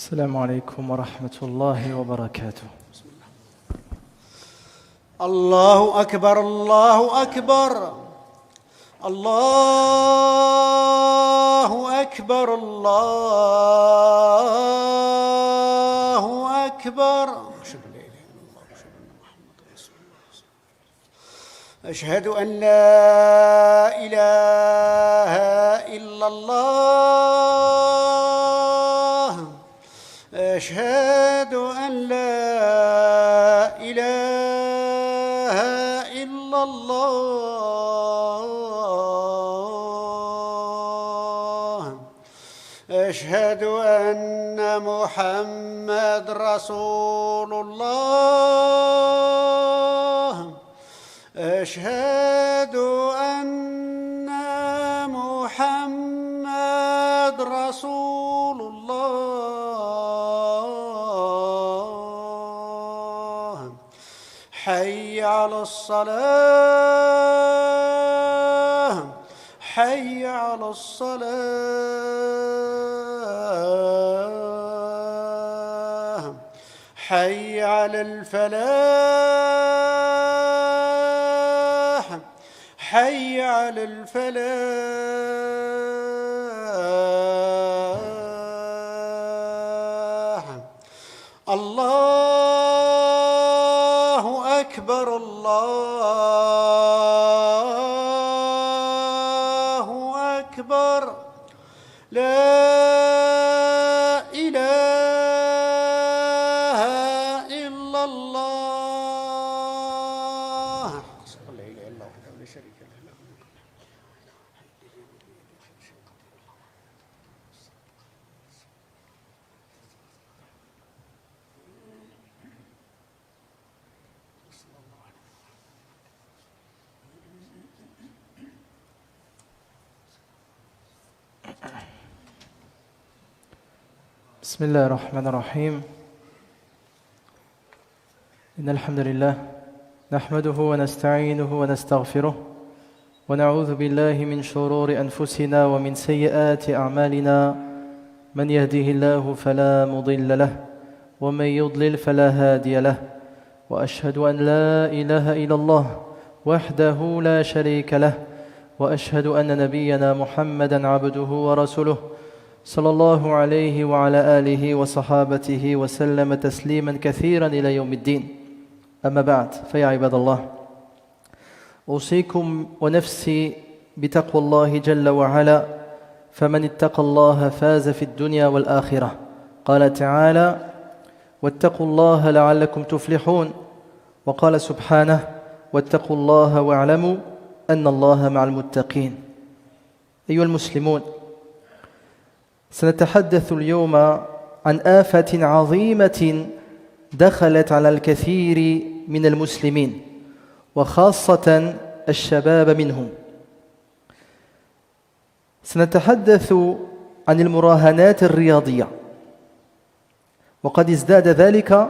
السلام عليكم ورحمة الله وبركاته. الله أكبر الله أكبر الله أكبر الله أكبر. أشهد أن لا إله إلا الله أشهد أن لا إله إلا الله أشهد أن محمد رسول الله أشهد أن محمد رسول الله حي على الصلاة حي على الصلاة حي على الفلاح حي على الفلاح. الله أكبر الله أكبر لا إله إلا الله. لا إله إلا الله لا شريك له. بسم الله الرحمن الرحيم. إن الحمد لله نحمده ونستعينه ونستغفره ونعوذ بالله من شرور أنفسنا ومن سيئات أعمالنا من يهده الله فلا مضل له ومن يضلل فلا هادي له وأشهد أن لا إله إلا الله وحده لا شريك له وأشهد أن نبينا محمدًا عبده ورسوله صلى الله عليه وعلى آله وصحابته وسلم تسليما كثيرا إلى يوم الدين. أما بعد فيا عباد الله أوصيكم ونفسي بتقوى الله جل وعلا فمن اتقى الله فاز في الدنيا والآخرة. قال تعالى واتقوا الله لعلكم تفلحون وقال سبحانه واتقوا الله واعلموا أن الله مع المتقين. أيها المسلمون سنتحدث اليوم عن آفة عظيمة دخلت على الكثير من المسلمين وخاصة الشباب منهم. سنتحدث عن المراهنات الرياضية، وقد ازداد ذلك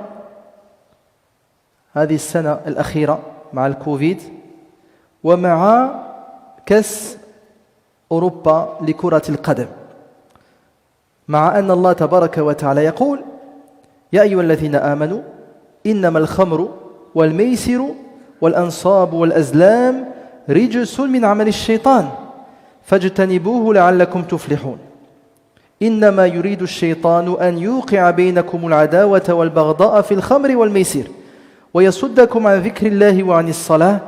هذه السنة الأخيرة مع الكوفيد ومع كأس أوروبا لكرة القدم، مع أن الله تبارك وتعالى يقول يا أيها الذين آمنوا إنما الخمر والميسر والأنصاب والأزلام رجس من عمل الشيطان فاجتنبوه لعلكم تفلحون إنما يريد الشيطان أن يوقع بينكم العداوة والبغضاء في الخمر والميسر ويصدكم عن ذكر الله وعن الصلاة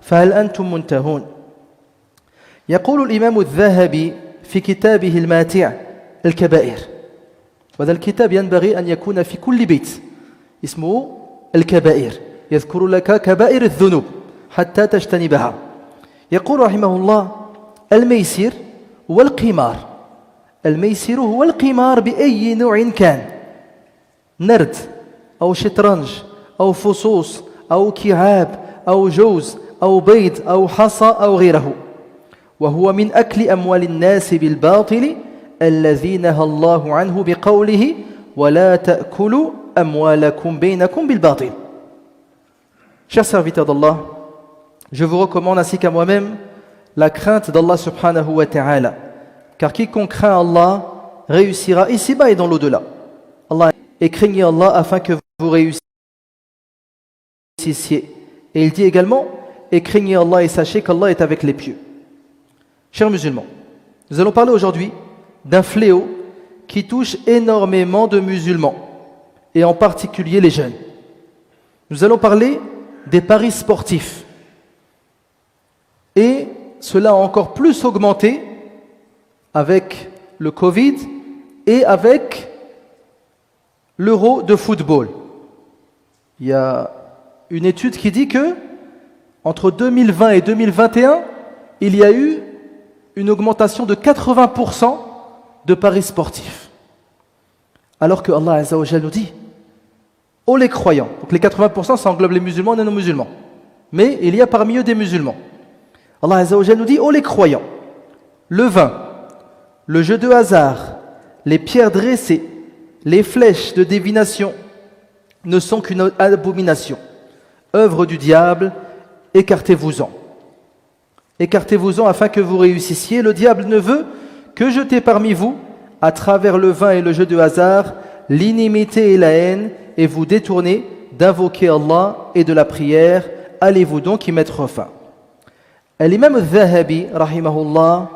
فهل أنتم منتهون. يقول الإمام الذهبي في كتابه الماتع الكبائر، وهذا الكتاب ينبغي أن يكون في كل بيت، اسمه الكبائر، يذكر لك كبائر الذنوب حتى تجتنبها. يقول رحمه الله الميسر والقمار، الميسر هو القمار بأي نوع كان، نرد أو شطرنج أو فصوص أو كعاب أو جوز أو بيض أو حصى أو غيره، وهو من أكل أموال الناس بالباطل الذي نهى الله عنه بقوله ولا تأكلوا أموالكم بينكم بالباطل. Chers serviteurs d'Allah, je vous recommande ainsi qu'à moi-même la crainte d'Allah subhanahu wa ta'ala, car quiconque craint Allah réussira ici-bas et dans l'au-delà. Allah et craignez Allah afin que vous réussissiez. Et il dit également, et craignez Allah et sachez qu'Allah est avec les pieux. Chers musulmans, nous allons parler aujourd'hui d'un fléau qui touche énormément de musulmans, et en particulier les jeunes. Nous allons parler des paris sportifs. Et cela a encore plus augmenté avec le Covid et avec l'Euro de football. Il y a une étude qui dit que entre 2020 et 2021, il y a eu une augmentation de 80% de paris sportifs. Alors que Allah Azza wa Jalla nous dit, ô les croyants, donc les 80% ça englobe les musulmans et les non-musulmans, mais il y a parmi eux des musulmans. Allah Azza wa Jalla nous dit, ô les croyants, le vin, le jeu de hasard, les pierres dressées, les flèches de divination ne sont qu'une abomination, œuvre du diable, écartez-vous-en. Écartez-vous-en afin que vous réussissiez. Le diable ne veut que jeter parmi vous, à travers le vin et le jeu de hasard, l'inimité et la haine, et vous détourner d'invoquer Allah et de la prière. Allez-vous donc y mettre fin. L'imam al-Dhahabi, rahimahullah,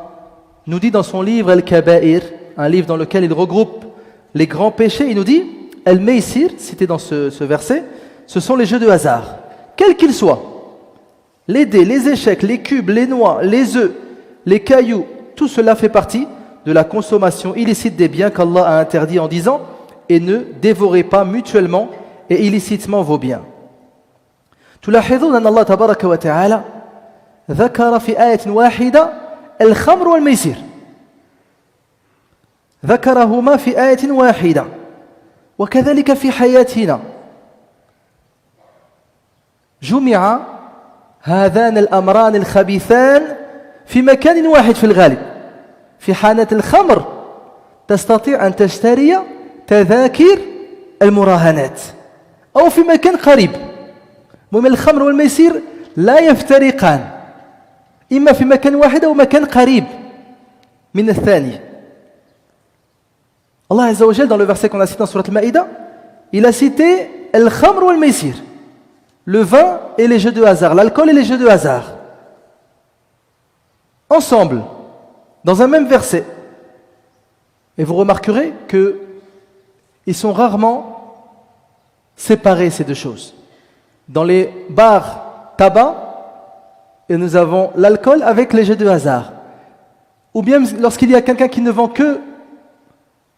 nous dit dans son livre Al-Kaba'ir, un livre dans lequel il regroupe les grands péchés, il nous dit, Al-Maysir, cité dans ce verset, ce sont les jeux de hasard, quels qu'ils soient. Les dés, les échecs, les cubes, les noix, les œufs, les cailloux, tout cela fait partie de la consommation illicite des biens qu'Allah a interdit en disant « Et ne dévorez pas mutuellement et illicitement vos biens ». تلاحظون أن الله تبارك وتعالى ذكر في آية واحدة الخمر والميسر ذكرهما في آية واحدة وكذلك في حياتنا جمع هذان الأمران الخبيثان في مكان واحد في الغالب في حانة الخمر تستطيع أن تشتري تذاكر المراهنات أو في مكان قريب ومن الخمر والميسير لا يفترقان إما في مكان واحد أو مكان قريب من الثاني. Allah Azza wa Jal, dans le verset qu'on a cité dans Surat Al-Ma'idah, il a cité al-khamr wal-maysir, le vin et les jeux de hasard, l'alcool et les jeux de hasard, ensemble, dans un même verset. Et vous remarquerez qu'ils sont rarement séparés, ces deux choses. Dans les bars tabac, et nous avons l'alcool avec les jeux de hasard. Ou bien lorsqu'il y a quelqu'un qui ne vend que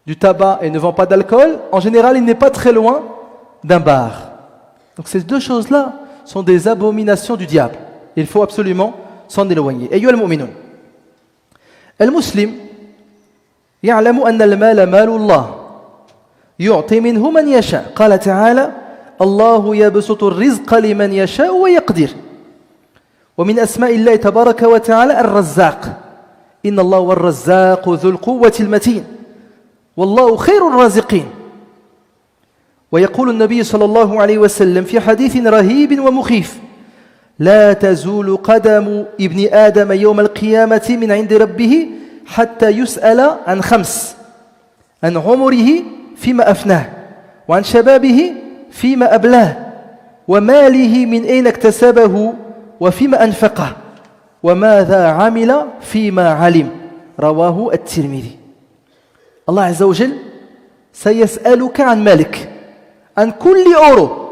du tabac et ne vend pas d'alcool, en général, il n'est pas très loin d'un bar. Donc ces deux choses-là sont des abominations du diable. Il faut absolument s'en éloigner. أيها المؤمنون المسلم يعلم أن المال مال الله يعطي منه من يشاء قال تعالى الله يبسط الرزق لمن يشاء ويقدر ومن أسماء الله تبارك وتعالى الرزاق إن الله هو الرزاق ذو القوة المتين والله خير الرازقين ويقول النبي صلى الله عليه وسلم في حديث رهيب ومخيف لا تزول قدم ابن آدم يوم القيامة من عند ربه حتى يسأل عن خمس عن عمره فيما أفناه وعن شبابه فيما أبلاه وماله من أين اكتسبه وفيما أنفقه وماذا عمل فيما علم رواه الترمذي. Allah Azza wa Jal سيسألك عن مالك عن كل أورو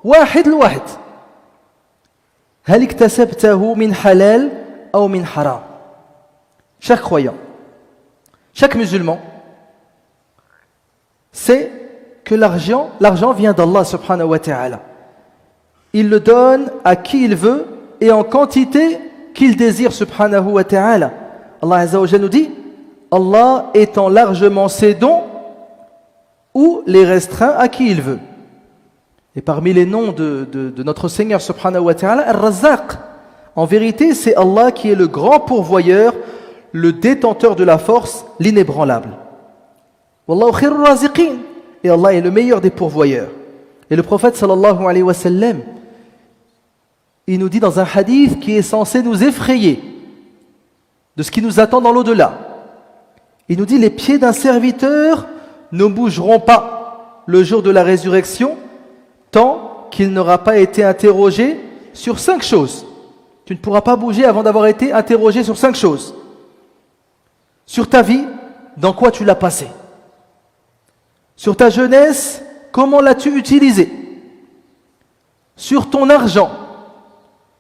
واحد لواحد هل اكتسبته من حلال أو من حرام. Chaque croyant, chaque musulman sait que l'argent vient d'Allah subhanahu wa ta'ala. Il le donne à qui il veut et en quantité qu'il désire subhanahu wa ta'ala. Allah Azza wa Jal nous dit Allah étend largement ses dons ou les restreint à qui il veut. Et parmi les noms de notre Seigneur subhanahu wa ta'ala, Ar-Razzaq. En vérité, c'est Allah qui est le grand pourvoyeur, le détenteur de la force, l'inébranlable. Wallahu khairur raziqin. Et Allah est le meilleur des pourvoyeurs. Et le prophète sallallahu alayhi wa sallam, il nous dit dans un hadith qui est censé nous effrayer de ce qui nous attend dans l'au-delà. Il nous dit, les pieds d'un serviteur ne bougeront pas le jour de la résurrection tant qu'il n'aura pas été interrogé sur 5 choses. Tu ne pourras pas bouger avant d'avoir été interrogé sur 5 choses. Sur ta vie, dans quoi tu l'as passée? Sur ta jeunesse, comment l'as-tu utilisée? Sur ton argent,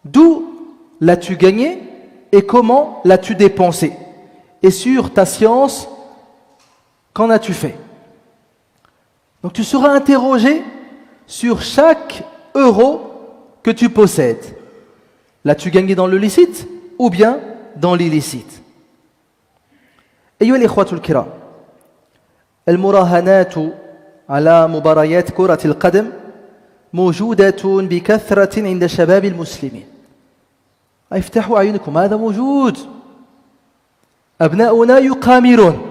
d'où l'as-tu gagné et comment l'as-tu dépensé? Et sur ta science, qu'en as-tu fait? Donc tu seras interrogé sur chaque euro que tu possèdes. L'as-tu gagné dans le licite ou bien dans l'illicite? أيها الإخوة الكرام، المراهنات على مباريات كرة القدم موجودة بكثرة عند شباب المسلمين. افتحوا أعينكم، هذا موجود. أبناؤنا يقامرون.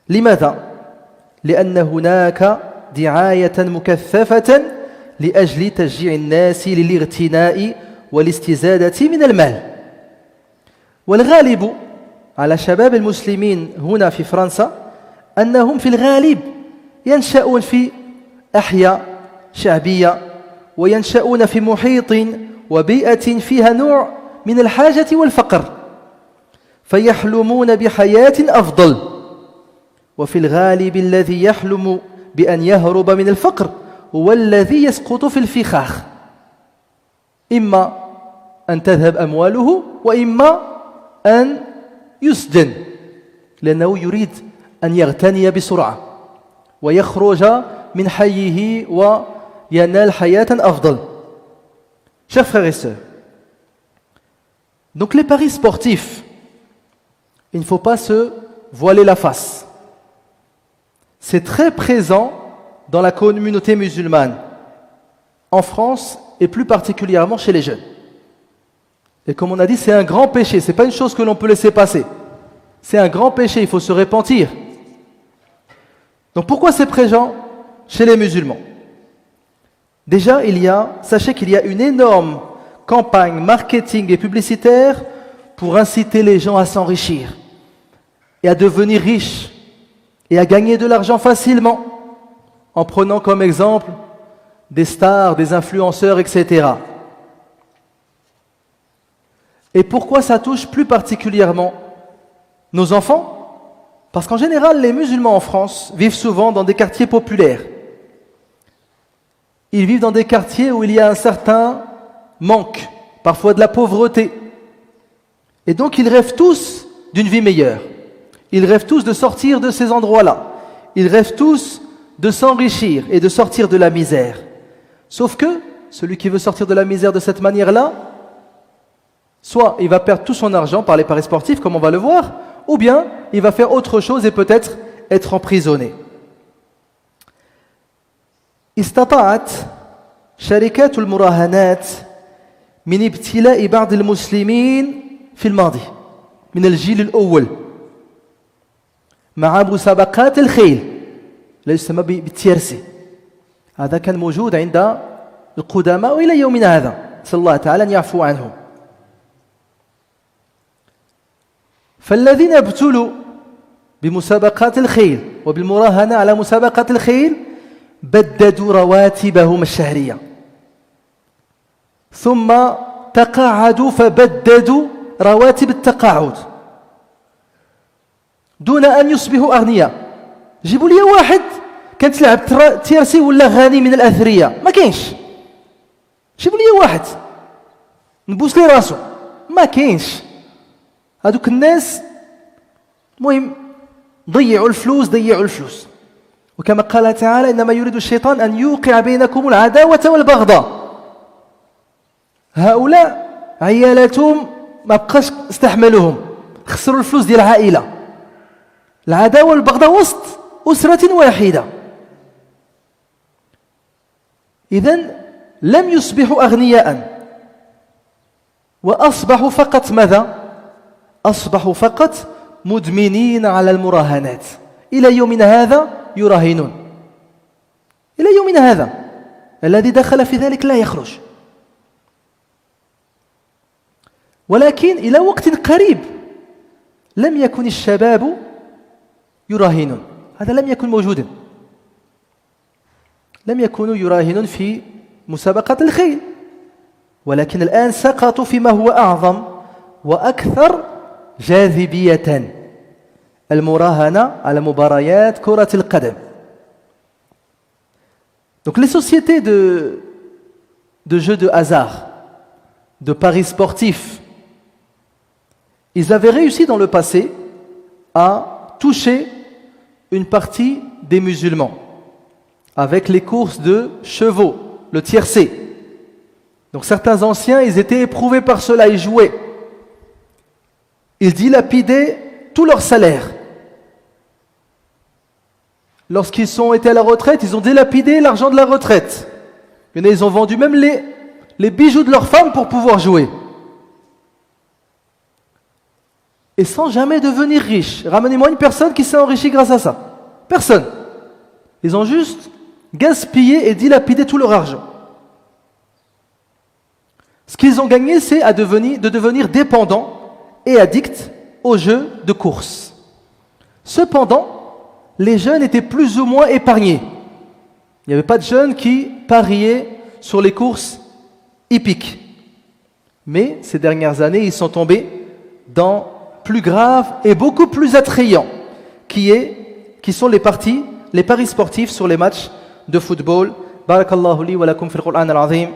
لماذا؟ لأن هناك دعاية مكثفة لأجل تشجيع الناس للاغتناء والاستزادة من المال. والغالب على شباب المسلمين هنا في فرنسا أنهم في الغالب ينشأون في أحياء شعبية وينشأون في محيط وبيئة فيها نوع من الحاجة والفقر، فيحلمون بحياة أفضل. وفي الغالب الذي يحلم بأن يهرب من الفقر هو الذي يسقط في الفخاخ، إما أن تذهب أمواله وإما أن يسجن، لأنه يريد أن يغتني بسرعة ويخرج من حيه وينال حياة أفضل. Chers frères et sœurs, donc les paris sportifs, il ne faut pas se voiler la face. C'est très présent dans la communauté musulmane, en France et plus particulièrement chez les jeunes. Et comme on a dit, c'est un grand péché, ce n'est pas une chose que l'on peut laisser passer. C'est un grand péché, il faut se repentir. Donc pourquoi c'est présent chez les musulmans? Déjà, sachez qu'il y a une énorme campagne marketing et publicitaire pour inciter les gens à s'enrichir et à devenir riches et à gagner de l'argent facilement en prenant comme exemple des stars, des influenceurs, etc. Et pourquoi ça touche plus particulièrement nos enfants? Parce qu'en général, les musulmans en France vivent souvent dans des quartiers populaires. Ils vivent dans des quartiers où il y a un certain manque, parfois de la pauvreté. Et donc ils rêvent tous d'une vie meilleure. Ils rêvent tous de sortir de ces endroits-là. Ils rêvent tous de s'enrichir et de sortir de la misère. Sauf que celui qui veut sortir de la misère de cette manière-là, soit il va perdre tout son argent par les paris sportifs, comme on va le voir, ou bien il va faire autre chose et peut-être être emprisonné. استطاعت شركات المراهنات من ابتلاء بعض المسلمين في الماضي من الجيل الأول مع مسابقات الخيل، لا يسمى بالتيرسي. هذا كان موجود عند القدماء وإلى يومنا هذا، نسأل الله تعالى أن يعفو عنهم. فالذين ابتلوا بمسابقات الخيل وبالمراهنة على مسابقات الخيل بددوا رواتبهم الشهرية، ثم تقاعدوا فبددوا رواتب التقاعد دون أن يصبحوا أغنياء. جيبوا لي واحد كان تلعب تيرسي ولا غني من الأثرياء، ما كاينش. جيبوا لي واحد نبوس لي راسو، ما كاينش. هذوك الناس المهم ضيعوا الفلوس. وكما قال تعالى إنما يريد الشيطان أن يوقع بينكم العداوة والبغضاء. هؤلاء عيالاتهم ما بقاش استحملوهم، خسروا الفلوس ديال العائلة. العداوة والبغضاء وسط أسرة واحدة. إذن لم يصبحوا أغنياء وأصبحوا فقط ماذا؟ أصبحوا فقط مدمنين على المراهنات. إلى يومنا هذا يراهنون، إلى يومنا هذا الذي دخل في ذلك لا يخرج. ولكن إلى وقت قريب لم يكن الشباب يراهنون، هذا لم يكن موجودا. لم يكونوا يراهنون في مسابقة الخيل، ولكن الآن سقطوا فيما هو أعظم وأكثر جاذبية، المراهنة على مباريات كرة القدم. Donc les sociétés de jeux de hasard, de paris sportifs, ils avaient réussi dans le passé à toucher une partie des musulmans avec les courses de chevaux, le tiercé. Donc certains anciens, ils étaient éprouvés par cela, ils jouaient. Ils dilapidaient tout leur salaire. Lorsqu'ils sont été à la retraite, ils ont dilapidé l'argent de la retraite. Ils ont vendu même les bijoux de leurs femmes pour pouvoir jouer. Et sans jamais devenir riches. Ramenez-moi une personne qui s'est enrichie grâce à ça. Personne. Ils ont juste gaspillé et dilapidé tout leur argent. Ce qu'ils ont gagné, c'est de devenir dépendants et addicts aux jeux de course. Cependant, les jeunes étaient plus ou moins épargnés. Il n'y avait pas de jeunes qui pariaient sur les courses hippiques. Mais ces dernières années, ils sont tombés dans plus grave et beaucoup plus attrayant, qui sont les paris sportifs sur les matchs de football. Barakallahu li wa lakum fil Qur'an al-azim.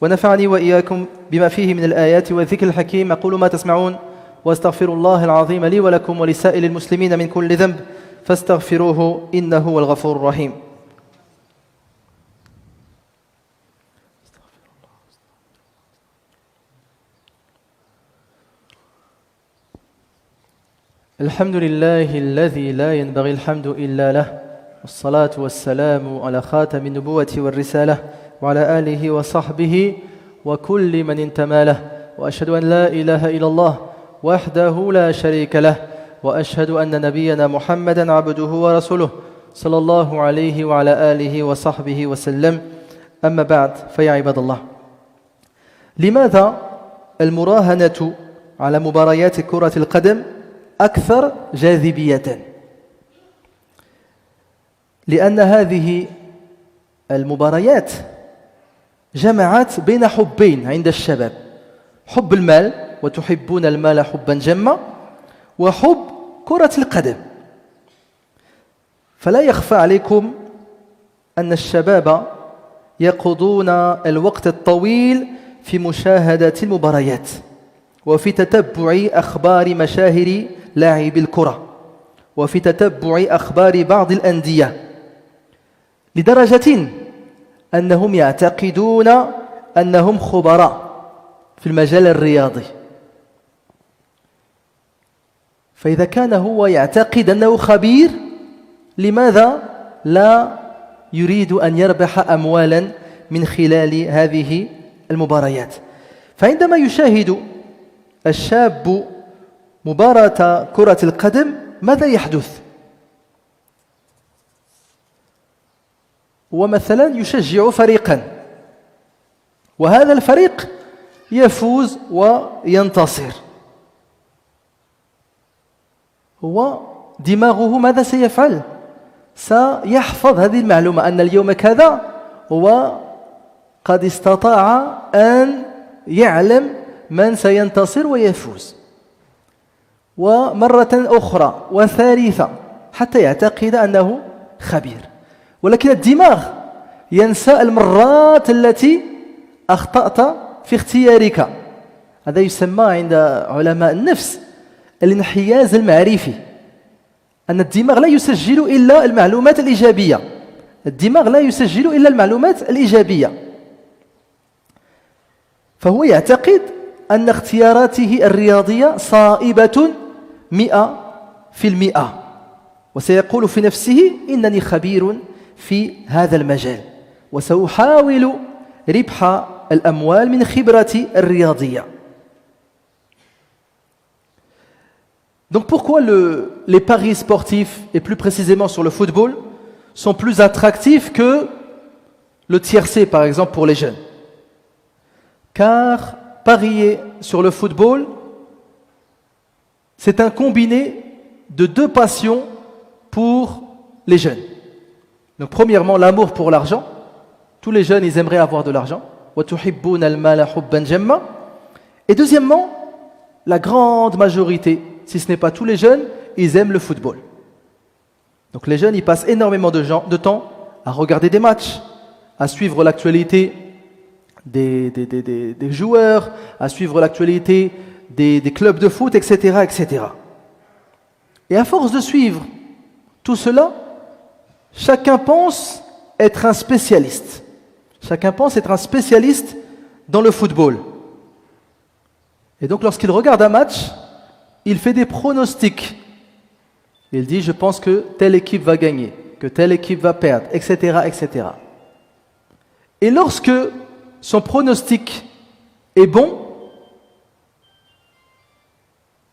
ونفعني وإياكم بما فيه من الآيات والذكر الحكيم. أقول ما تسمعون وأستغفر الله العظيم لي ولكم ولسائر المسلمين من كل ذنب فاستغفروه إنه هو الغفور الرحيم. الحمد لله الذي لا ينبغي الحمد إلا له، والصلاة والسلام على خاتم النبوة والرسالة وعلى آله وصحبه وكل من انتمى له، وأشهد أن لا إله إلا الله وحده لا شريك له، وأشهد أن نبينا محمدا عبده ورسوله صلى الله عليه وعلى آله وصحبه وسلم. أما بعد فيا عباد الله، لماذا المراهنة على مباريات كرة القدم أكثر جاذبية؟ لأن هذه المباريات جمعت بين حبين عند الشباب: حب المال، وتحبون المال حبا جما، وحب كرة القدم. فلا يخفى عليكم أن الشباب يقضون الوقت الطويل في مشاهدة المباريات وفي تتبع أخبار مشاهير لاعبي الكرة وفي تتبع أخبار بعض الأندية، لدرجة أنهم يعتقدون أنهم خبراء في المجال الرياضي. فإذا كان هو يعتقد أنه خبير، لماذا لا يريد أن يربح أموالا من خلال هذه المباريات؟ فعندما يشاهد الشاب مباراة كرة القدم ماذا يحدث؟ ومثلا يشجع فريقا، وهذا الفريق يفوز وينتصر، هو دماغه ماذا سيفعل؟ سيحفظ هذه المعلومة أن اليوم كذا هو قد استطاع أن يعلم من سينتصر ويفوز، ومرة أخرى وثالثة حتى يعتقد أنه خبير. ولكن الدماغ ينسى المرات التي أخطأت في اختيارك. هذا يسمى عند علماء النفس الانحياز المعرفي، أن الدماغ لا يسجل إلا المعلومات الإيجابية. الدماغ لا يسجل إلا المعلومات الإيجابية، فهو يعتقد أن اختياراته الرياضية صائبة 100%، وسيقول في نفسه إنني خبير في هذا المجال وسأحاول ربح الأموال من خبرتي الرياضية. Donc pourquoi les paris sportifs, et plus précisément sur le football, sont plus attractifs que le tiercé, par exemple, pour les jeunes? Car parier sur le football, c'est un combiné de deux passions pour les jeunes. Donc premièrement, l'amour pour l'argent. Tous les jeunes, ils aimeraient avoir de l'argent. وَتُحِبُّونَ الْمَالَ حُبًّا جَمًّا. Et deuxièmement, la grande majorité, si ce n'est pas tous les jeunes, ils aiment le football. Donc les jeunes, ils passent énormément de temps à regarder des matchs, à suivre l'actualité des joueurs, à suivre l'actualité des clubs de foot, etc., etc. Et à force de suivre tout cela, chacun pense être un spécialiste. Chacun pense être un spécialiste dans le football. Et donc lorsqu'il regarde un match, il fait des pronostics. Il dit, je pense que telle équipe va gagner, que telle équipe va perdre, etc., etc. Et lorsque son pronostic est bon,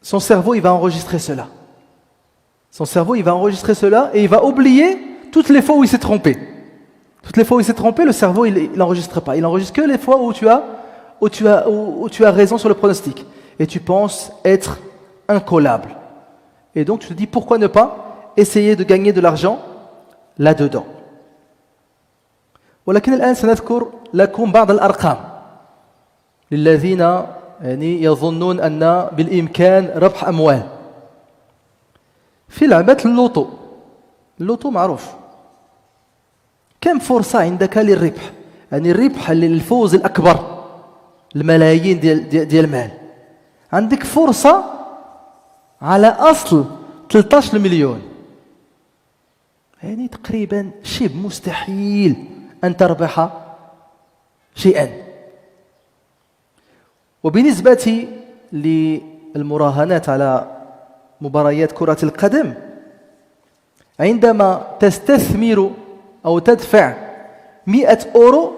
son cerveau, il va enregistrer cela. Son cerveau, il va enregistrer cela et il va oublier toutes les fois où il s'est trompé. Toutes les fois où il s'est trompé, le cerveau, il n'enregistre pas. Il n'enregistre que les fois où tu as raison sur le pronostic. Et tu penses être incollable. Et donc tu te dis, pourquoi ne pas essayer de gagner de l'argent là-dedans. ولكن الآن سنذكر لكم بعض الأرقام للذين يعني يظنون أن بالإمكان ربح أموال. في لعبة اللوتو. اللوتو معروف. كم فرصة عندك للربح؟ يعني الربح للفوز الأكبر الملايين ديال المال. عندك فرصة على أصل 13 مليون. يعني تقريبا شبه مستحيل أن تربح شيئا. وبالنسبة للمراهنات على مباريات كرة القدم، عندما تستثمر أو تدفع 100 أورو،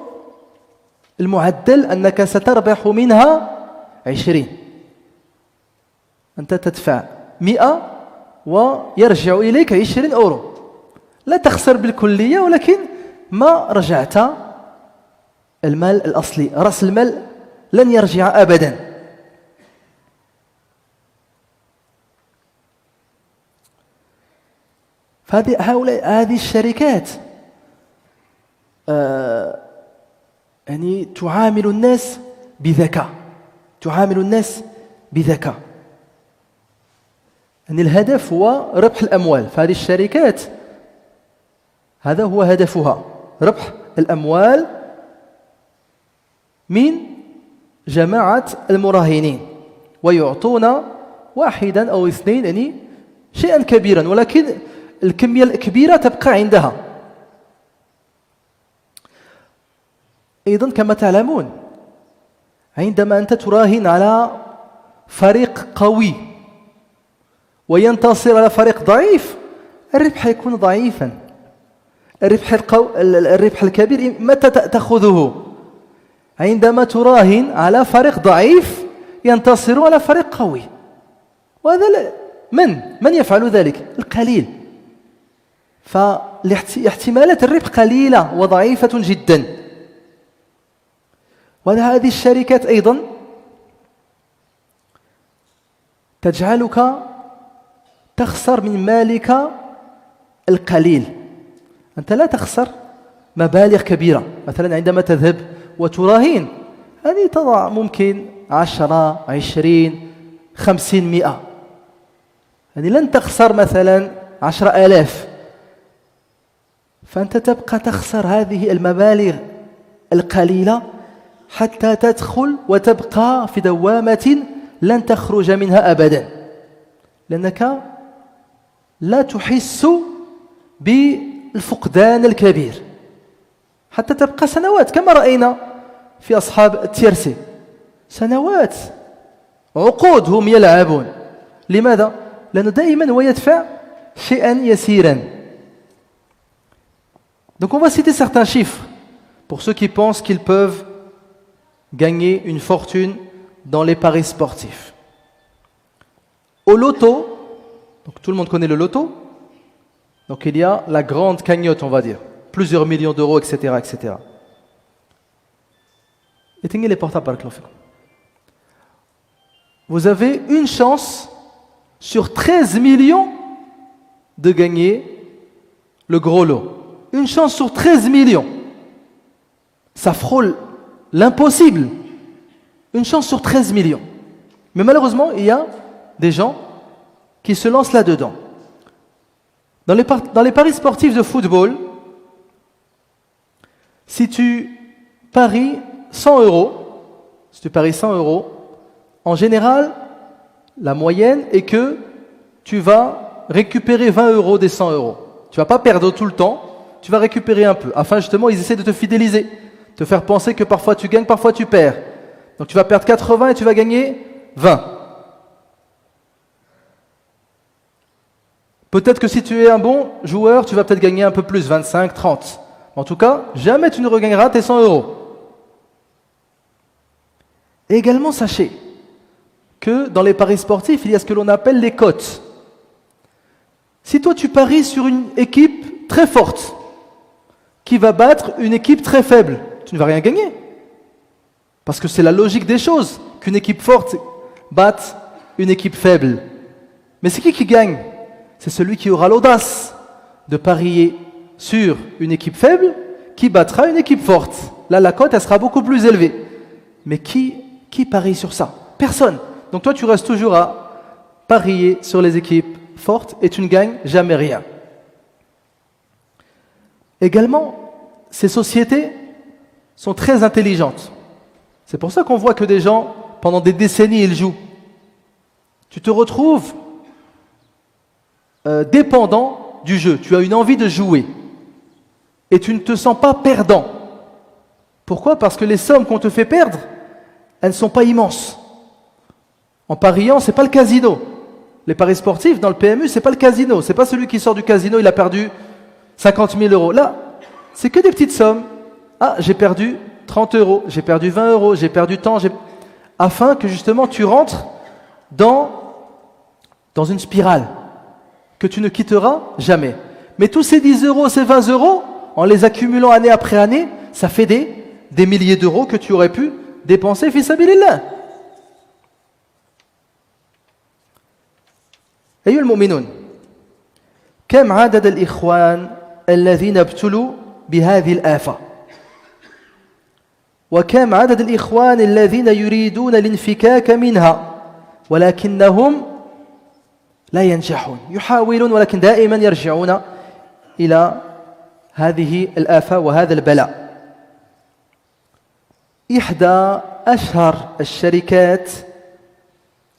المعدل أنك ستربح منها 20. أنت تدفع 100 ويرجع إليك 20 أورو. لا تخسر بالكلية، ولكن ما رجعت المال الأصلي. رأس المال لن يرجع أبدا. هذه الشركات يعني تعامل الناس بذكاء. تعامل الناس بذكاء. يعني الهدف هو ربح الأموال. فهذه الشركات هذا هو هدفها، ربح الأموال من جماعة المراهنين، ويعطون واحدا أو اثنين يعني شيئا كبيرا، ولكن الكمية الكبيرة تبقى عندها. أيضا كما تعلمون، عندما أنت تراهن على فريق قوي وينتصر على فريق ضعيف، الربح يكون ضعيفا. الربح الكبير متى تأخذه؟ عندما تراهن على فريق ضعيف ينتصر على فريق قوي. وهذا من يفعل ذلك؟ القليل. فاحتمالات الربح قليلة وضعيفة جدا. وهذه الشركات أيضا تجعلك تخسر من مالك القليل. أنت لا تخسر مبالغ كبيرة. مثلا عندما تذهب وتراهن، هذه تضع ممكن 10 20 50 100. يعني لن تخسر مثلا 10,000. فأنت تبقى تخسر هذه المبالغ القليلة حتى تدخل وتبقى في دوامة لن تخرج منها أبدا، لأنك لا تحس بالفقدان الكبير حتى تبقى سنوات، كما رأينا في أصحاب التيرسي. سنوات، عقود هم يلعبون. لماذا؟ لأنه دائما هو يدفع شيئا يسيرا. Donc on va citer certains chiffres pour ceux qui pensent qu'ils peuvent gagner une fortune dans les paris sportifs. Au loto, donc tout le monde connaît le loto, donc il y a la grande cagnotte, on va dire, plusieurs millions d'euros, etc., etc. Éteignez les portables, barakallahu fikum. Vous avez une chance sur 13 millions de gagner le gros lot. Une chance sur 13 millions. Ça frôle l'impossible. Une chance sur 13 millions. Mais malheureusement, il y a des gens qui se lancent là-dedans. Dans les paris sportifs de football, si tu paries 100 €, en général, la moyenne est que tu vas récupérer 20 € des 100 €. Tu ne vas pas perdre tout le temps, tu vas récupérer un peu. Afin justement, ils essaient de te fidéliser, te faire penser que parfois tu gagnes, parfois tu perds. Donc tu vas perdre 80 et tu vas gagner 20. Peut-être que si tu es un bon joueur, tu vas peut-être gagner un peu plus, 25, 30. En tout cas, jamais tu ne regagneras tes 100 €. Et également, sachez que dans les paris sportifs, il y a ce que l'on appelle les cotes. Si toi tu paries sur une équipe très forte, qui va battre une équipe très faible, tu ne vas rien gagner. Parce que c'est la logique des choses, qu'une équipe forte batte une équipe faible. Mais c'est qui gagne? C'est celui qui aura l'audace de parier sur une équipe faible qui battra une équipe forte. Là, la cote, elle sera beaucoup plus élevée. Mais qui parie sur ça? Personne. Donc toi, tu restes toujours à parier sur les équipes fortes et tu ne gagnes jamais rien. Également, ces sociétés sont très intelligentes. C'est pour ça qu'on voit que des gens, pendant des décennies, ils jouent. Tu te retrouves dépendant du jeu. Tu as une envie de jouer. Et tu ne te sens pas perdant. Pourquoi? Parce que les sommes qu'on te fait perdre, elles ne sont pas immenses. En pariant, ce n'est pas le casino. Les paris sportifs, dans le PMU, ce n'est pas le casino. Ce n'est pas celui qui sort du casino, il a perdu 50 000 €. Là, c'est que des petites sommes. Ah, j'ai perdu 30 €, j'ai perdu 20 €, j'ai perdu tant, afin que justement tu rentres dans une spirale que tu ne quitteras jamais. Mais tous ces 10 €, ces 20 €, en les accumulant année après année, ça fait des milliers d'euros que tu aurais pu dépenser fi sabilillah. أيها المؤمنون كم عدد الإخوان الذين ابتلوا بهذه الآفة وكم عدد الإخوان الذين يريدون الانفكاك منها ولكنهم لا ينجحون يحاولون ولكن دائما يرجعون إلى هذه الآفة وهذا البلاء. إحدى أشهر الشركات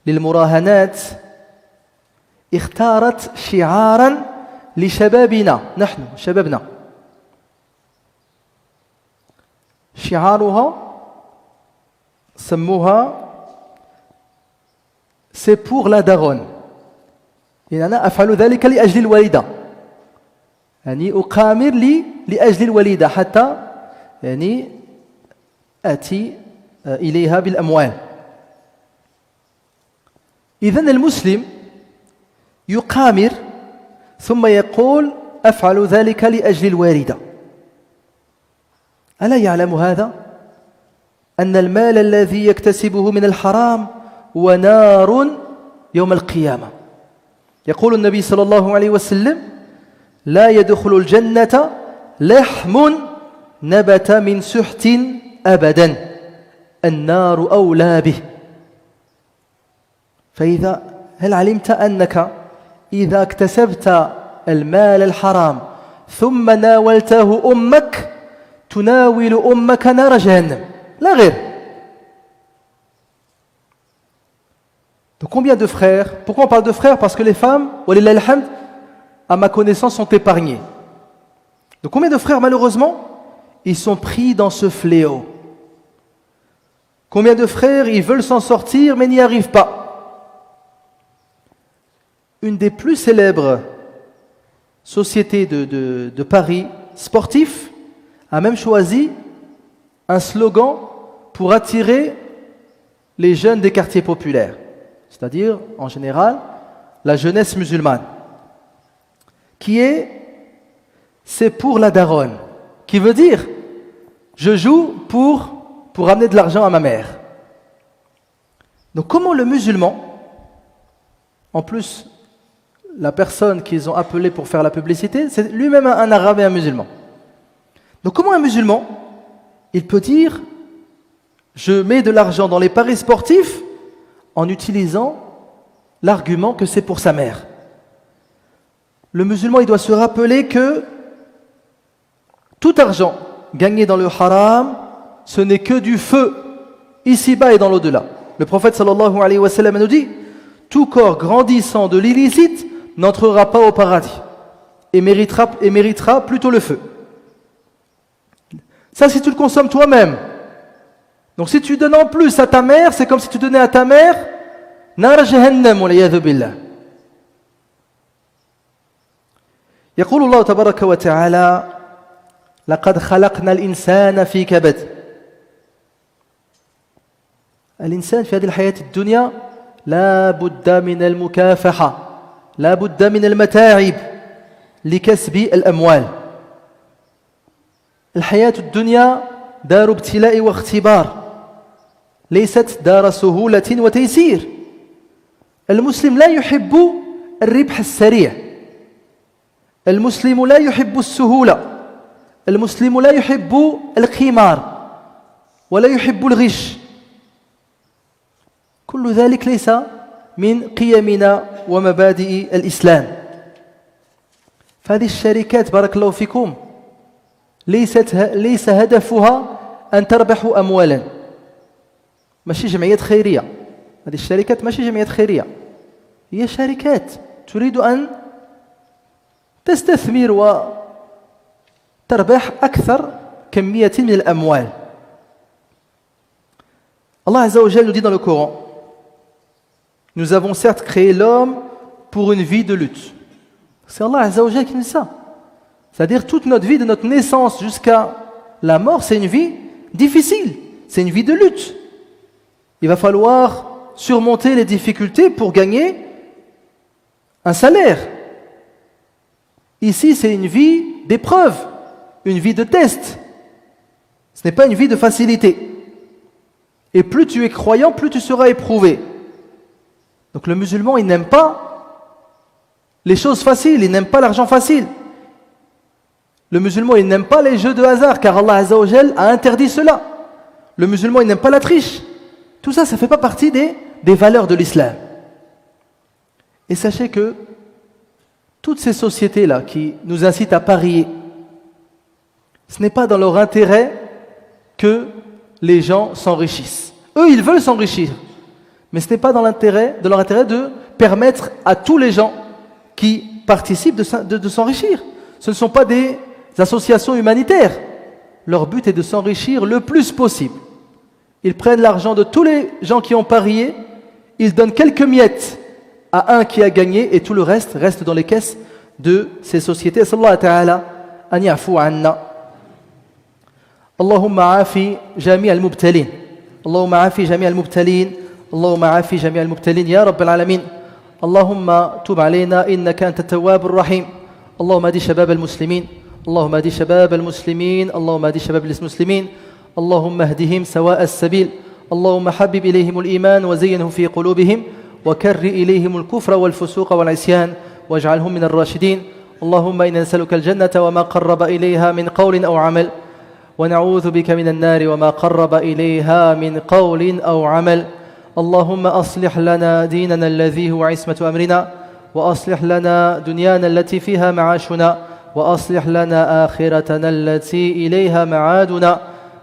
للمراهنات اختارت شعارا لشبابنا نحن شبابنا شعارها سموها c'est pour la daronne. يعني أنا أفعل ذلك لأجل الوالدة يعني أقامر لأجل الوالدة حتى يعني آتي إليها بالأموال. إذن المسلم يقامر ثم يقول أفعل ذلك لأجل الوالدة. ألا يعلم هذا؟ أن المال الذي يكتسبه من الحرام هو نار يوم القيامة. يقول النبي صلى الله عليه وسلم لا يدخل الجنة لحم نبت من سحت أبدا النار أولى به. فإذا هل علمت أنك إذا اكتسبت المال الحرام ثم ناولته أمك تناول أمك نار جهنم لا غير. Donc combien de frères? Pourquoi on parle de frères? Parce que les femmes, walillahi alhamd, à ma connaissance, sont épargnées. Donc combien de frères, malheureusement, ils sont pris dans ce fléau? Combien de frères, ils veulent s'en sortir, mais n'y arrivent pas? Une des plus célèbres sociétés de paris sportifs a même choisi un slogan pour attirer les jeunes des quartiers populaires, c'est-à-dire, en général, la jeunesse musulmane, qui est « c'est pour la daronne », qui veut dire « je joue pour amener de l'argent à ma mère ». Donc comment le musulman, en plus la personne qu'ils ont appelée pour faire la publicité, c'est lui-même un arabe et un musulman. Donc comment un musulman, il peut dire je mets de l'argent dans les paris sportifs en utilisant l'argument que c'est pour sa mère? Le musulman, il doit se rappeler que tout argent gagné dans le haram, ce n'est que du feu, ici-bas et dans l'au-delà. Le prophète sallallahu alayhi wa sallam nous dit tout corps grandissant de l'illicite n'entrera pas au paradis et méritera plutôt le feu. Ça, si tu le consommes toi-même. Donc si tu donnes en plus à ta mère, c'est comme si tu donnais à ta mère nar jahannam wal'iyadhu billah. يقول الله تبارك وتعالى لقد خلقنا الإنسان في كبد. الإنسان في هذه الحياة الدنيا لا بد من المكافحة، لا بد من المتاعب لكسب الأموال. الحياة الدنيا دار ابتلاء واختبار، ليست دار سهولة وتيسير. المسلم لا يحب الربح السريع، المسلم لا يحب السهولة، المسلم لا يحب القمار ولا يحب الغش. كل ذلك ليس من قيمنا ومبادئ الإسلام. فهذه الشركات بارك الله فيكم ليس هدفها أن تربحوا أموالا. ماشي جمعيات خيرية، هذه الشركات ماشي جمعيات خيرية، هي شركات تريد أن تستثمر وتربح أكثر كمية من الأموال. Allah Azza wa Jalla nous dit dans le Coran: nous avons certes créé l'homme pour une vie de lutte. C'est Allah Azza wa Jalla qui nous dit ça. C'est-à-dire toute notre vie, de notre naissance jusqu'à la mort, c'est une vie difficile, c'est une vie de lutte. Il va falloir surmonter les difficultés pour gagner un salaire. Ici, c'est une vie d'épreuve, une vie de test. Ce n'est pas une vie de facilité. Et plus tu es croyant, plus tu seras éprouvé. Donc le musulman, il n'aime pas les choses faciles, il n'aime pas l'argent facile. Le musulman, il n'aime pas les jeux de hasard, car Allah Azza wa Jal a interdit cela. Le musulman, il n'aime pas la triche. Tout ça, ça ne fait pas partie des valeurs de l'islam. Et sachez que toutes ces sociétés-là qui nous incitent à parier, ce n'est pas dans leur intérêt que les gens s'enrichissent. Eux, ils veulent s'enrichir. Mais ce n'est pas dans leur intérêt de permettre à tous les gens qui participent de s'enrichir. Ce ne sont pas des associations humanitaires. Leur but est de s'enrichir le plus possible. Ils prennent l'argent de tous les gens qui ont parié, ils donnent quelques miettes à un qui a gagné et tout le reste dans les caisses de ces sociétés. Sallallahu ta'ala an ya'fu anna. Allahumma afi jami' al-mubtalin. Allahumma afi jami' al-mubtalin. Allahumma afi jami' al-mubtalin ya rabb al-alamin. Allahumma tub alayna innaka anta at-tawwab ar-rahim. Allahumma hadi shabab al-muslimin. Allahumma hadi shabab al-muslimin. Allahumma hadi shabab al-muslimin. اللهم اهدهم سواء السبيل اللهم حبب إليهم الإيمان وزينه في قلوبهم وكر إليهم الكفر والفسوق والعصيان واجعلهم من الراشدين اللهم إنا نسألك الجنة وما قرب إليها من قول أو عمل ونعوذ بك من النار وما قرب إليها من قول أو عمل اللهم أصلح لنا ديننا الذي هو عصمة أمرنا وأصلح لنا دنيانا التي فيها معاشنا وأصلح لنا آخرتنا التي إليها معادنا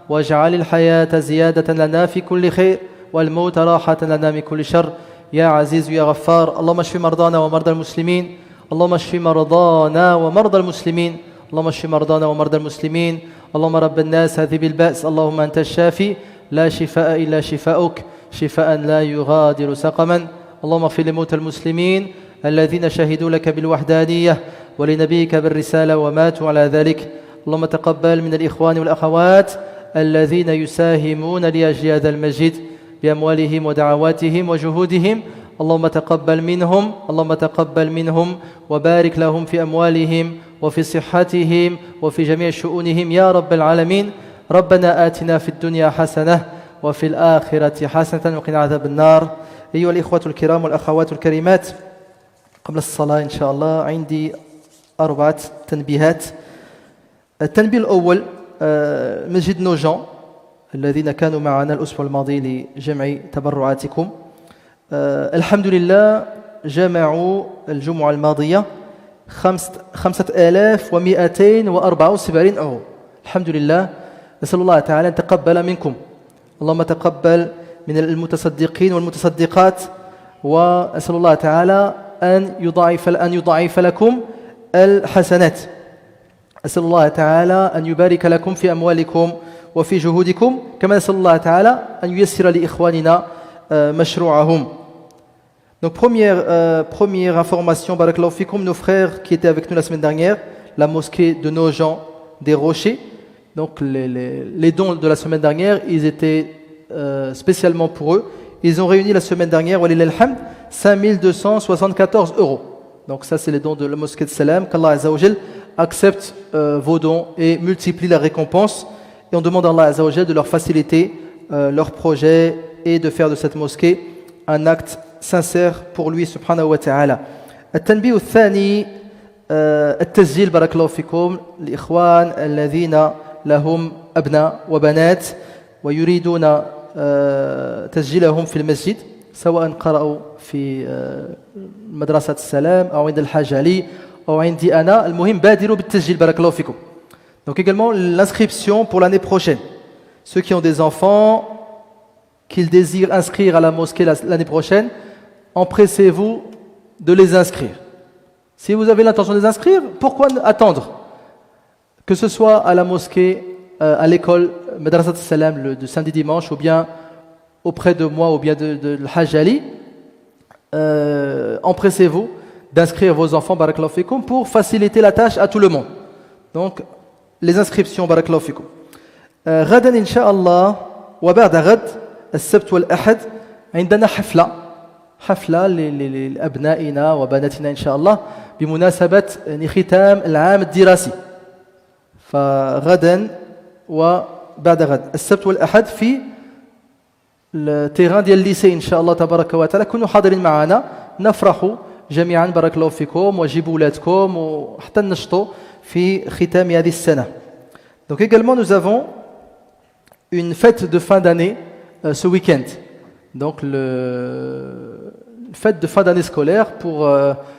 واجعل الحياة زيادة لنا في كل خير والموت راحة لنا من كل شر يا عزيز يا غفار اللهم اشف مرضانا ومرضى المسلمين اللهم اشف مرضانا ومرضى المسلمين اللهم اشف مرضانا ومرضى المسلمين اللهم رب الناس هذب البأس اللهم أنت الشافي لا شفاء إلا شفاؤك شفاء لا يغادر سقما اللهم اغفر لموتى المسلمين الذين شهدوا لك بالوحدانية ولنبيك بالرسالة وماتوا على ذلك اللهم تقبل من الإخوان والأخوات الذين يساهمون لأجل هذا المسجد بأموالهم ودعواتهم وجهودهم اللهم تقبل منهم وبارك لهم في أموالهم وفي صحتهم وفي جميع شؤونهم يا رب العالمين ربنا آتنا في الدنيا حسنة وفي الآخرة حسنة وقنا عذاب النار أيها الإخوة الكرام والأخوات الكريمات قبل الصلاة إن شاء الله عندي 4 تنبيهات. التنبيه الأول مسجد نوجان الذين كانوا معنا الأسبوع الماضي لجمع تبرعاتكم، الحمد لله جمعوا الجمعة الماضية 5274 أورو. الحمد لله. نسأل الله تعالى أن تقبل منكم، اللهم تقبل من المتصدقين والمتصدقات، وأسأل الله تعالى أن يضاعف لكم الحسنات. أسأل الله تعالى أن يبارك لكم في أموالكم وفي جهودكم، كما نسأل الله تعالى أن ييسر لإخواننا مشروعهم. Donc première information, barakallahu fikum, nos frères qui étaient avec nous la semaine dernière, la mosquée de Nogent des Rochers, donc les dons de la semaine dernière, ils étaient spécialement pour eux. Ils ont réuni la semaine dernière, walillah alhamd, 5274 euros. Donc ça c'est les dons de la mosquée de Salam, qu'Allah Azza wa Jal accepte vos dons et multiplie la récompense. Et on demande à Allah Azza wa Jal de leur faciliter leur projet et de faire de cette mosquée un acte sincère pour lui subhanahu wa ta'ala. التنبيه الثاني التسجيل بارك الله فيكم الإخوان الذين لهم أبناء وبنات ويريدون تسجيلهم في المسجد، سواء قرأوا في مدرسة السلام أو عند الحاج علي أو عندي أنا، المهم بادروا بالتسجيل بارك الله فيكم. Donc également l'inscription pour l'année prochaine. Ceux qui ont des enfants, qu'ils désirent inscrire à la mosquée l'année prochaine, empressez-vous de les inscrire. Si vous avez l'intention de les inscrire, pourquoi attendre? Que ce soit à la mosquée, à l'école Madrasat al-Salam le samedi dimanche, ou bien auprès de moi, ou bien de Hajj Ali, empressez-vous d'inscrire vos enfants barakallahu fikum pour faciliter la tâche à tout le monde. Donc les inscriptions barakallahu fikum. غدا إن شاء الله وبعد غد السبت والأحد عندنا حفلة لأبنائنا وبناتنا إن شاء الله بمناسبة ختام العام الدراسي. فغدا وبعد غد السبت والأحد في التيران ديال الليسي إن شاء الله تبارك وتعالى، كونوا حاضرين معنا نفرحوا جميعا بارك الله فيكم، وجيبوا ولادكم وحتى نشطوا في ختام هذه السنة. Donc également nous avons une fête de fin d'année ce week-end. Donc fête de fin d'année scolaire pour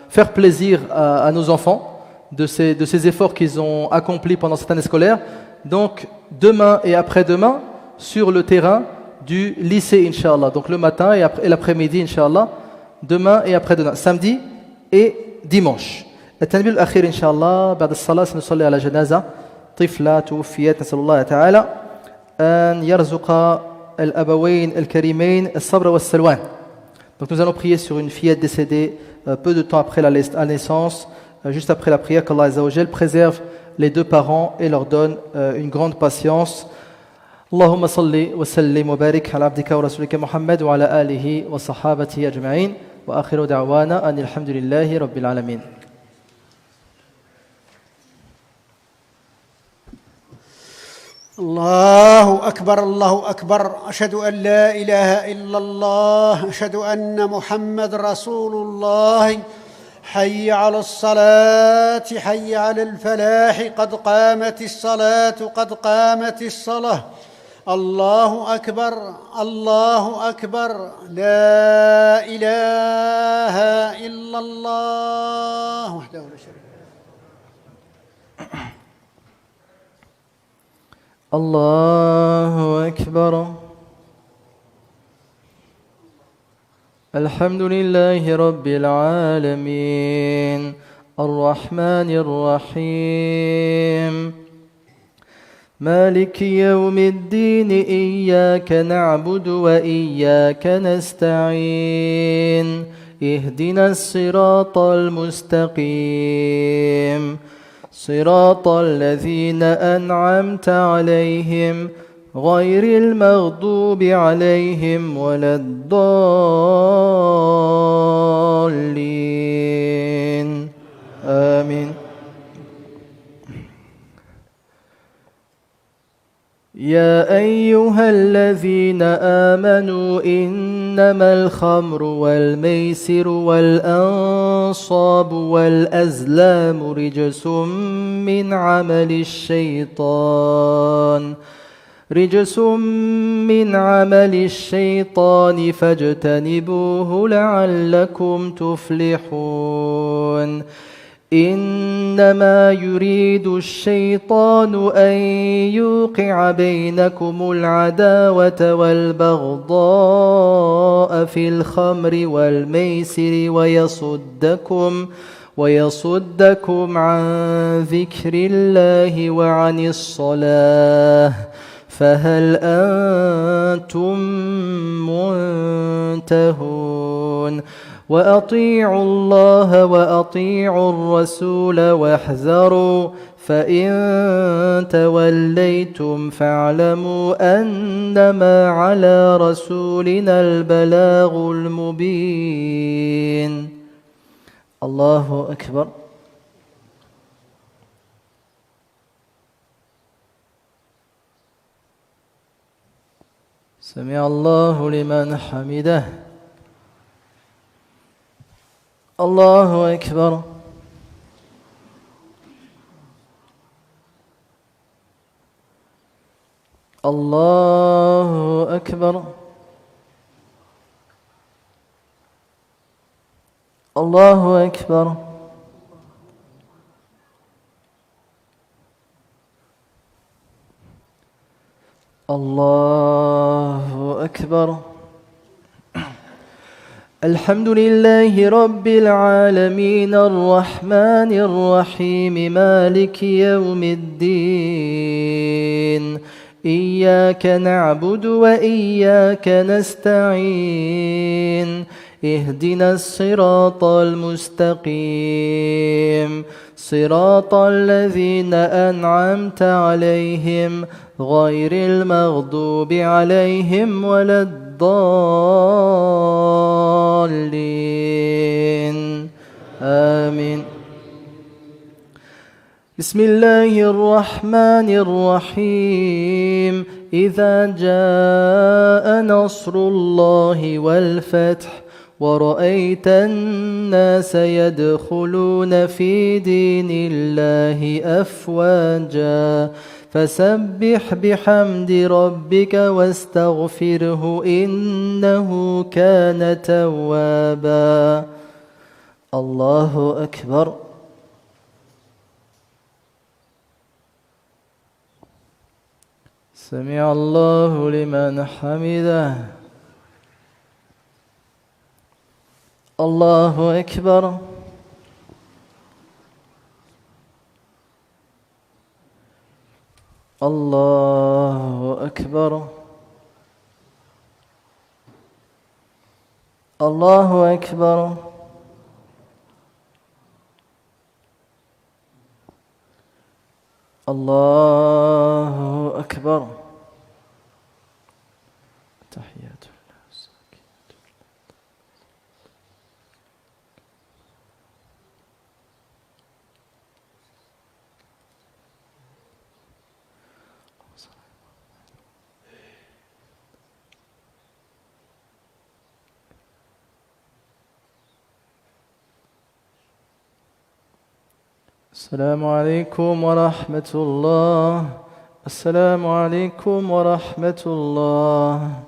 faire plaisir à nos enfants de ces efforts qu'ils ont accomplis pendant cette année scolaire. Donc demain et après-demain sur le terrain du lycée Inch'Allah. Donc le matin et l'après-midi Inch'Allah, demain et après-demain, samedi et dimanche. التنبيه الأخير إن شاء الله بعد الصلاة سنصلي على جنازة طفلة توفيت، نسأل الله تعالى أن يرزق الأبوين الكريمين الصبر والسلوان. Donc nous allons prier sur une fillette décédée peu de temps après la naissance, juste après la prière, qu'Allah Azza wa Jal préserve les deux parents et leur donne une grande patience. اللهم صل وسلم وبارك على عبدك ورسولك محمد وعلى آله وصحابته أجمعين وآخر دعوانا أن الحمد لله رب العالمين. الله أكبر الله أكبر، أشهد أن لا إله إلا الله، أشهد أن محمد رسول الله، حي على الصلاة حي على الفلاح، قد قامت الصلاة قد قامت الصلاة، الله أكبر الله أكبر، لا إله إلا الله وحده لا شريك له. الله أكبر. الحمد لله رب العالمين الرحمن الرحيم مالك يوم الدين إياك نعبد وإياك نستعين اهدنا الصراط المستقيم صراط الذين أنعمت عليهم غير المغضوب عليهم ولا الضالين آمين. يا أيها الذين آمنوا إنما الخمر والميسر والأنصاب والأزلام رجس من عمل الشيطان فاجتنبوه لعلكم تفلحون إنما يريد الشيطان أن يوقع بينكم العداوة والبغضاء في الخمر والميسر ويصدكم عن ذكر الله وعن الصلاة فهل أنتم منتهون وأطيعوا الله وأطيعوا الرسول واحذروا فإن توليتم فاعلموا أنما على رسولنا البلاغ المبين. الله أكبر. سمع الله لمن حمده. الله أكبر. الله أكبر. الله أكبر. الله أكبر. الحمد لله رب العالمين الرحمن الرحيم مالك يوم الدين إياك نعبد وإياك نستعين اهدنا الصراط المستقيم صراط الذين أنعمت عليهم غير المغضوب عليهم ولا الضالين آمين. بسم الله الرحمن الرحيم إذا جاء نصر الله والفتح ورأيت الناس يدخلون في دين الله أفواجا فسبح بحمد ربك واستغفره إنه كان توابا. الله أكبر. سمع الله لمن حمده. الله أكبر. الله أكبر. الله أكبر. الله أكبر. تحيات السلام عليكم ورحمة الله. السلام عليكم ورحمة الله.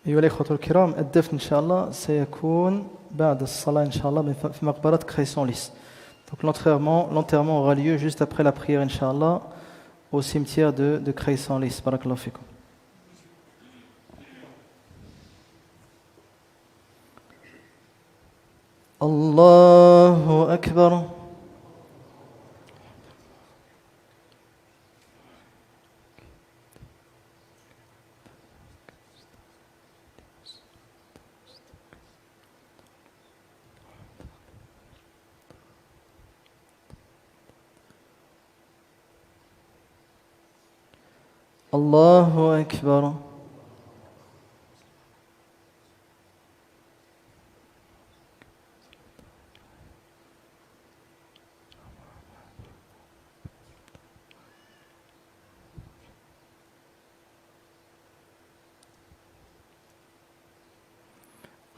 أيها الإخوة الكرام، الدفن إن شاء الله سيكون بعد الصلاة إن شاء الله في مقبرة Cray-Senlis. Donc l'enterrement aura lieu juste après la prière إن شاء الله au cimetière de Cray-Senlis. بارك الله فيكم. الله أكبر. الله أكبر.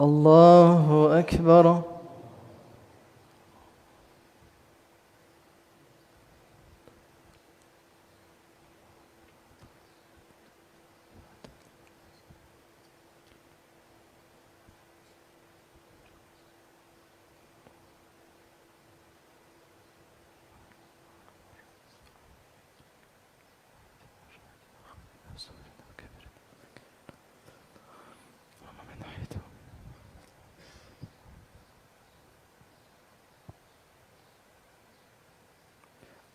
الله أكبر.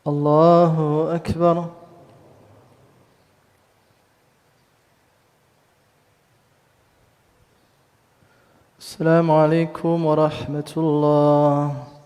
الله أكبر. السلام عليكم ورحمة الله.